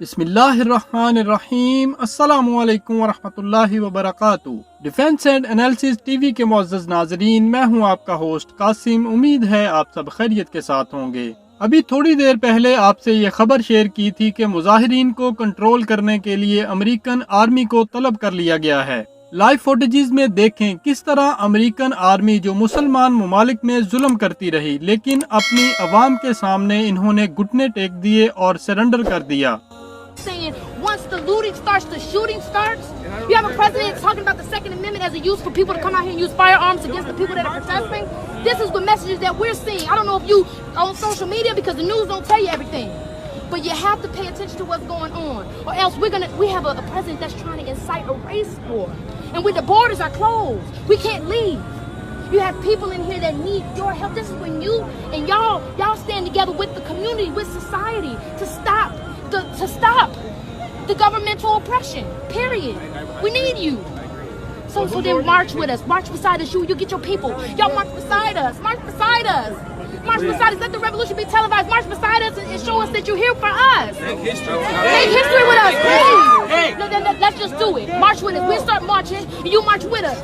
بسم اللہ الرحمن الرحیم۔ السلام علیکم ورحمۃ اللہ وبرکاتہ۔ Defence and analysis T V کے معزز ناظرین، میں ہوں آپ کا ہوسٹ قاسم۔ امید ہے آپ سب خیریت کے ساتھ ہوں گے۔ ابھی تھوڑی دیر پہلے آپ سے یہ خبر شیئر کی تھی کہ مظاہرین کو کنٹرول کرنے کے لیے امریکن آرمی کو طلب کر لیا گیا ہے۔ لائیو فوٹیجز میں دیکھیں کس طرح امریکن آرمی جو مسلمان ممالک میں ظلم کرتی رہی، لیکن اپنی عوام کے سامنے انہوں نے گھٹنے ٹیک دیے اور سرنڈر کر دیا۔ Saying once the looting starts, the shooting starts. You have a president talking about the Second Amendment as a use for people to come out here and use firearms against the people that are protesting. This is the messages that we're seeing. I don't know if you on social media because the news don't tell you everything, but you have to pay attention to what's going on, or else we have a president that's trying to incite a race war, and the borders are closed. We can't leave. You have people in here that need your help. This is when you and y'all stand together with the community, with society, to stop the governmental oppression. Period. We need you. So then march with us. March beside us. You get your people. Y'all march beside us. March beside us. March beside us. Let the revolution be televised. March beside us and show us that you're here for us. Make history with us, please. Let's just do it. March with us. We'll start marching and you march with us.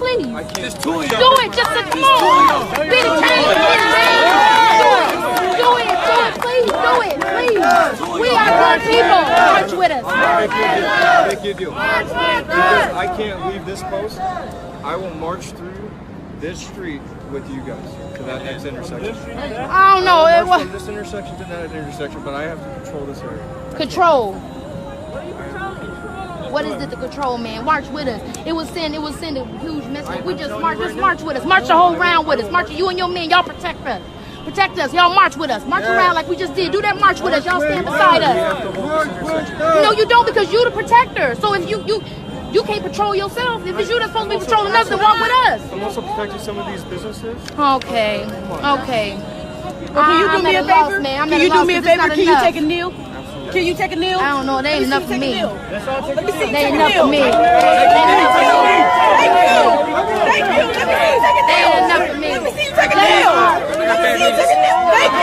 Please. Just do it. Do it. Just come on. Be the change. Be the change. Do it. Do it. Please do it. Please. We are good people. March with us. Make you deal. Because I can't leave this post. I will march through this street with you guys to that next intersection. I don't know. I'll march from this intersection to that intersection, but I have to control this area. Control. What is it to control, man? March with us. It will send a huge message. We just march with us. March the whole round with us. March you and your men. Y'all protect us. Protect us. Y'all march with us. March around like we just did. Do that march with us. Y'all stand beside us. No, you don't, because you the protector. So if you can't patrol yourself. If it's you that's supposed to be patrolling us, then walk with us. I'm also protecting some of these businesses. Okay. Can you do me a favor? Can you do me a favor? Can you take a kneel? Can you take a kneel? I don't know. They ain't enough for me. Let me see you They take ain't a enough for kneel. me. Thank you. Let me see you take a They kneel. ain't enough for me. Let me see you take a kneel. Let me see you take a kneel. Thank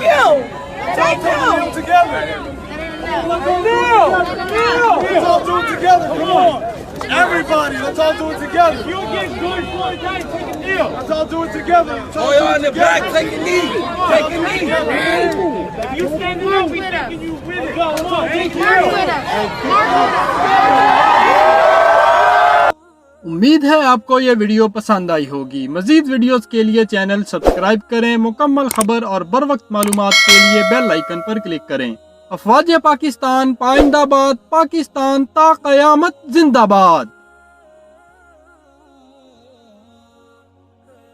you. Thank you. Together. Let's all do it together. Come on. Everybody, let's all do it together. You get good for a guy, take a kneel. Let's all do it together. Oh, you're in the back, take a knee. Take a knee. You standing up, we taking you with it. Come on, take March with us. March with us. امید ہے آپ کو یہ video پسند آئی ہوگی۔ مزید videos کے لیے چینل سبسکرائب کریں۔ مکمل خبر اور بروقت معلومات کے لیے بیل آئیکن پر کلک کریں۔ افواج پاکستان پائندہ باد، پاکستان تا قیامت زندہ باد۔